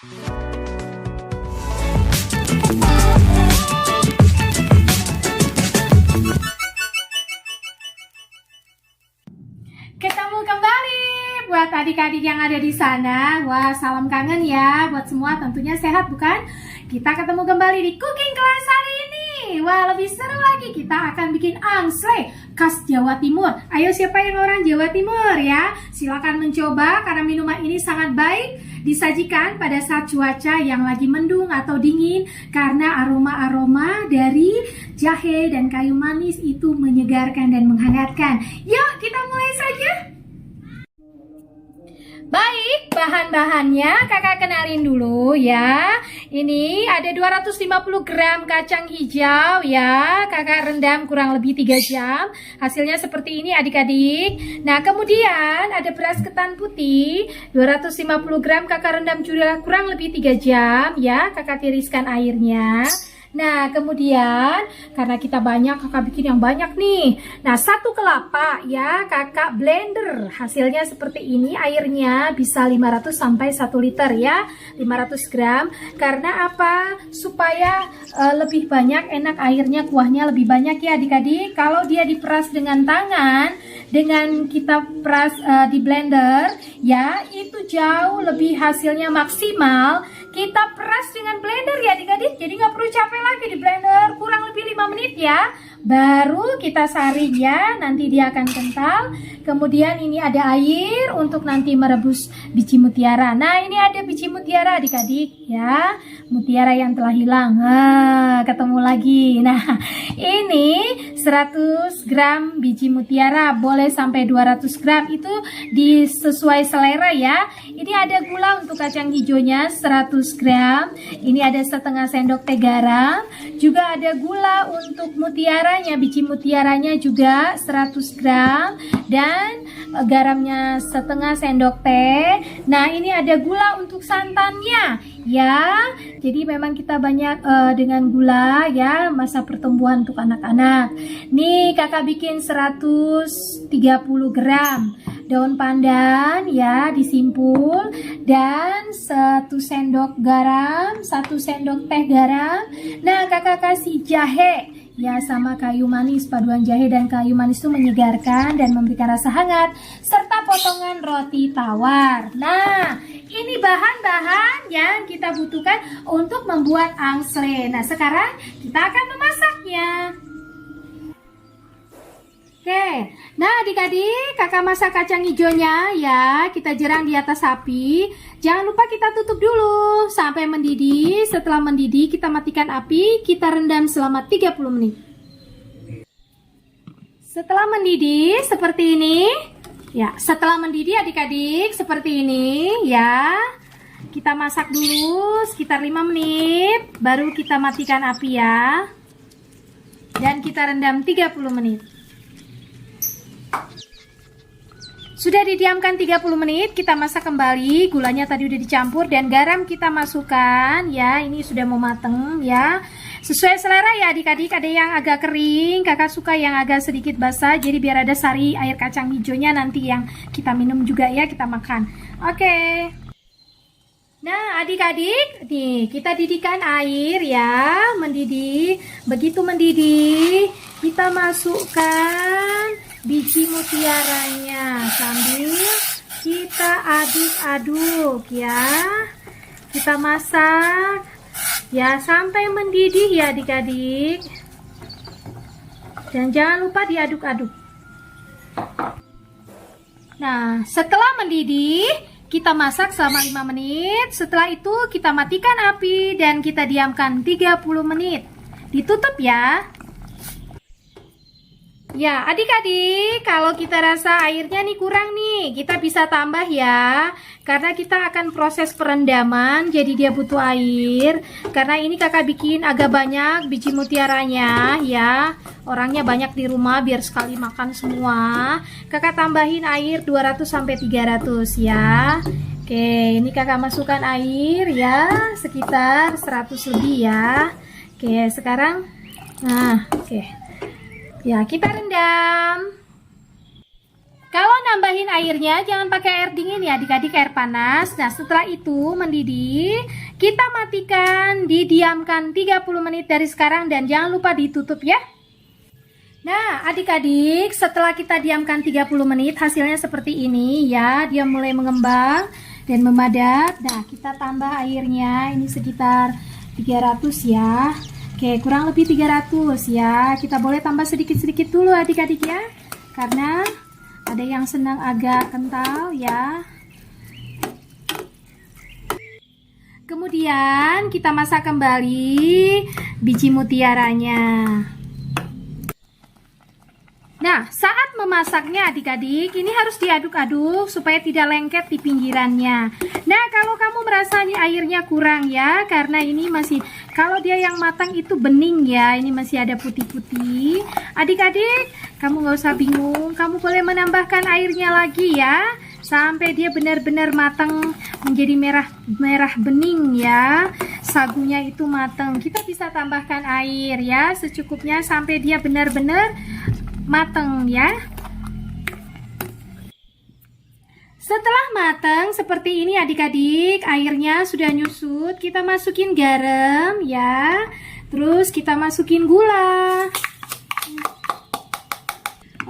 Ketemu kembali buat adik-adik yang ada di sana. Wah, salam kangen ya buat semua, tentunya sehat bukan? Kita ketemu kembali di cooking class hari ini. Wah, lebih seru lagi, kita akan bikin angsley khas Jawa Timur. Ayo, siapa yang orang Jawa Timur ya? Silakan mencoba karena minuman ini sangat baik disajikan pada saat cuaca yang lagi mendung atau dingin, karena aroma-aroma dari jahe dan kayu manis itu menyegarkan dan menghangatkan. Yuk, kita mulai saja. Baik, bahan-bahannya kakak kenalin dulu ya. Ini ada 250 gram kacang hijau ya. Kakak rendam kurang lebih 3 jam. Hasilnya seperti ini adik-adik. Nah, kemudian ada beras ketan putih 250 gram kakak rendam juga kurang lebih 3 jam ya. Kakak tiriskan airnya. Nah, kemudian karena kita banyak, kakak bikin yang banyak nih. Nah, 1 kelapa ya, kakak blender. Hasilnya seperti ini, airnya bisa 500 sampai 1 liter ya, 500 gram. Karena apa? Supaya lebih banyak, enak airnya, kuahnya lebih banyak ya adik-adik. Kalau dia diperas dengan tangan, dengan kita peras di blender ya, itu jauh lebih hasilnya maksimal. Kita peras dengan blender ya adik-adik, jadi nggak perlu capek lagi di blender, kurang lebih 5 menit ya. Baru kita saring ya, nanti dia akan kental. Kemudian ini ada air untuk nanti merebus biji mutiara. Nah, ini ada biji mutiara adik-adik ya, mutiara yang telah hilang. Ketemu lagi. Nah, ini 100 gram biji mutiara, boleh sampai 200 gram, itu sesuai selera ya. Ini ada gula untuk kacang hijaunya 100 gram. Ini ada setengah sendok teh garam. Juga ada gula untuk mutiaranya, biji mutiaranya juga 100 gram. Dan garamnya setengah sendok teh. Nah, ini ada gula untuk santannya ya. Jadi memang kita banyak dengan gula ya, masa pertumbuhan untuk anak-anak. Nih kakak bikin 130 gram daun pandan ya, disimpul, dan 1 sendok garam, 1 sendok teh garam. Nah, kakak kasih jahe ya sama kayu manis. Paduan jahe dan kayu manis itu menyegarkan dan memberikan rasa hangat, serta potongan roti tawar. Nah, ini bahan-bahan yang kita butuhkan untuk membuat angsley. Nah, sekarang kita akan memasaknya. Oke, nah adik-adik, kakak masak kacang hijaunya ya, kita jerang di atas api. Jangan lupa kita tutup dulu sampai mendidih. Setelah mendidih, kita matikan api, kita rendam selama 30 menit. Setelah mendidih seperti ini, ya, setelah mendidih adik-adik seperti ini ya, kita masak dulu sekitar 5 menit, baru kita matikan api ya. Dan kita rendam 30 menit. Sudah didiamkan 30 menit, kita masak kembali. Gulanya tadi udah dicampur dan garam kita masukkan ya. Ini sudah mau mateng ya. Sesuai selera ya adik-adik, ada yang agak kering, kakak suka yang agak sedikit basah. Jadi biar ada sari air kacang hijaunya nanti yang kita minum juga ya, kita makan. Oke. Nah adik-adik, nih kita didihkan air ya, mendidih. Begitu mendidih, kita masukkan biji mutiaranya sambil kita aduk-aduk ya. Kita masak ya sampai mendidih ya adik-adik. Dan jangan lupa diaduk-aduk. Nah, setelah mendidih, kita masak selama 5 menit. Setelah itu kita matikan api dan kita diamkan 30 menit. Ditutup ya. Ya adik-adik, kalau kita rasa airnya nih kurang nih, kita bisa tambah ya. Karena kita akan proses perendaman, jadi dia butuh air. Karena ini kakak bikin agak banyak biji mutiaranya ya. Orangnya banyak di rumah, biar sekali makan semua. Kakak tambahin air 200-300 ya. Oke, ini kakak masukkan air ya, sekitar 100 lebih ya. Oke, sekarang, nah oke. Ya, kita rendam. Kalau nambahin airnya jangan pakai air dingin ya adik-adik, air panas. Nah setelah itu mendidih, kita matikan, didiamkan 30 menit dari sekarang dan jangan lupa ditutup ya. Nah adik-adik, setelah kita diamkan 30 menit hasilnya seperti ini ya. Dia mulai mengembang dan memadat. Nah kita tambah airnya, ini sekitar 300 ya. Oke, kurang lebih 300 ya. Kita boleh tambah sedikit-sedikit dulu adik-adik ya, karena ada yang senang agak kental ya. Kemudian kita masak kembali biji mutiaranya. Nah, saat memasaknya adik-adik, ini harus diaduk-aduk supaya tidak lengket di pinggirannya. Nah, kalau kamu merasa ini airnya kurang ya, karena ini masih, kalau dia yang matang itu bening ya, ini masih ada putih-putih. Adik-adik, kamu nggak usah bingung, kamu boleh menambahkan airnya lagi ya, sampai dia benar-benar matang, menjadi merah bening ya. Sagunya itu matang. Kita bisa tambahkan air ya, secukupnya sampai dia benar-benar matang ya. Setelah matang seperti ini adik-adik, airnya sudah nyusut, kita masukin garam ya, terus kita masukin gula.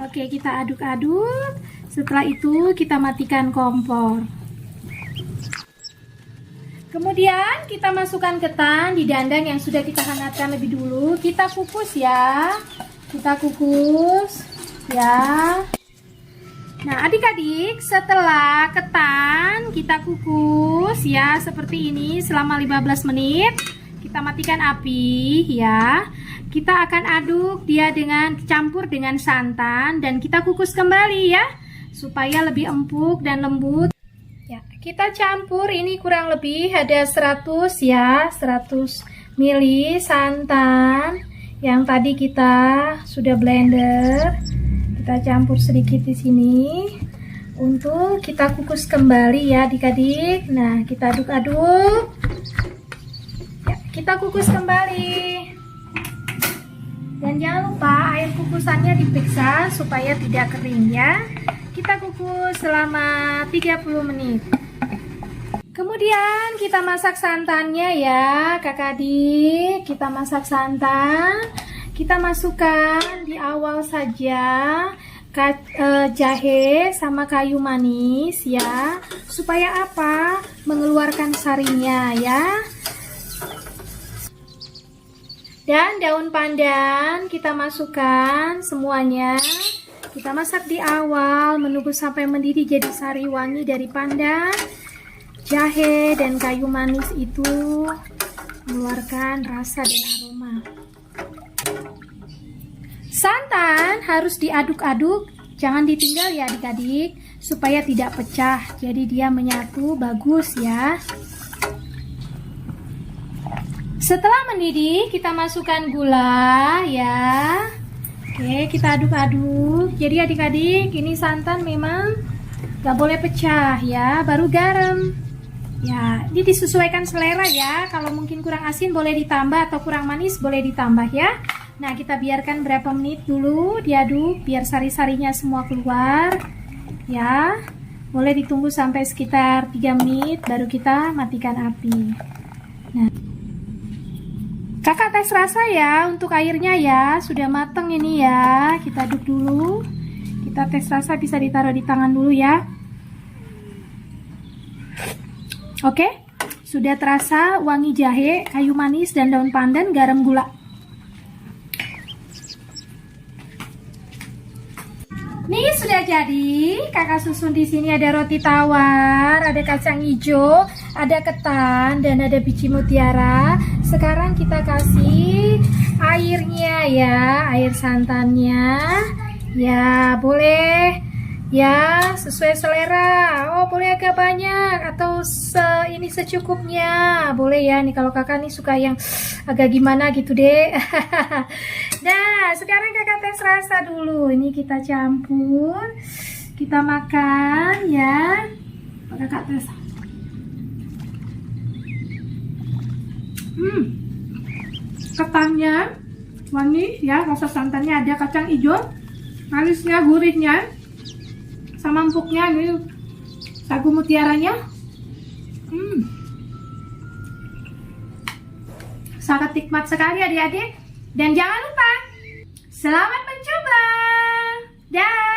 Oke, kita aduk-aduk. Setelah itu kita matikan kompor. Kemudian kita masukkan ketan di dandang yang sudah kita hangatkan lebih dulu. Kita kukus ya. Kita kukus ya. Nah adik-adik, setelah ketan kita kukus ya seperti ini selama 15 menit, kita matikan api ya. Kita akan aduk dia dengan campur dengan santan dan kita kukus kembali ya, supaya lebih empuk dan lembut ya. Kita campur, ini kurang lebih ada 100 ya, 100 ml santan yang tadi kita sudah blender. Kita campur sedikit di sini untuk kita kukus kembali ya adik-adik. Nah kita aduk-aduk ya, kita kukus kembali dan jangan lupa air kukusannya diperiksa supaya tidak kering ya. Kita kukus selama 30 menit. Kemudian kita masak santannya ya kakak adik. Kita masak santan, kita masukkan di awal saja jahe sama kayu manis ya, supaya apa? Mengeluarkan sarinya ya. Dan daun pandan kita masukkan semuanya. Kita masak di awal, menunggu sampai mendidih jadi sari wangi dari pandan. Jahe dan kayu manis itu mengeluarkan rasa dan aroma. Santan harus diaduk-aduk, jangan ditinggal ya adik-adik, supaya tidak pecah. Jadi dia menyatu bagus ya. Setelah mendidih, kita masukkan gula ya. Oke, kita aduk-aduk. Jadi adik-adik, ini santan memang gak boleh pecah ya. Baru garam. Ya, ini disesuaikan selera ya. Kalau mungkin kurang asin boleh ditambah, atau kurang manis boleh ditambah ya. Nah, kita biarkan berapa menit dulu diaduk biar sari-sarinya semua keluar. Ya, boleh ditunggu sampai sekitar 3 menit baru kita matikan api. Nah, kakak tes rasa ya untuk airnya ya, sudah mateng ini ya. Kita aduk dulu. Kita tes rasa, bisa ditaruh di tangan dulu ya. Oke, sudah terasa wangi jahe, kayu manis, dan daun pandan, garam, gula. Nih sudah jadi. Kakak susun di sini ada roti tawar, ada kacang hijau, ada ketan, dan ada biji mutiara. Sekarang kita kasih airnya ya, air santannya. Ya boleh. Ya, sesuai selera. Oh, boleh agak banyak atau ini secukupnya. Boleh ya. Nih kalau kakak nih suka yang agak gimana gitu deh. Nah, sekarang kakak tes rasa dulu. Ini kita campur. Kita makan ya. Kakak tes. Ketannya wangi ya, rasa santannya ada, kacang hijau, manisnya, gurihnya. sama empuknya nih sagu mutiaranya. Sangat nikmat sekali adik-adik. Dan jangan lupa, selamat mencoba. Dah.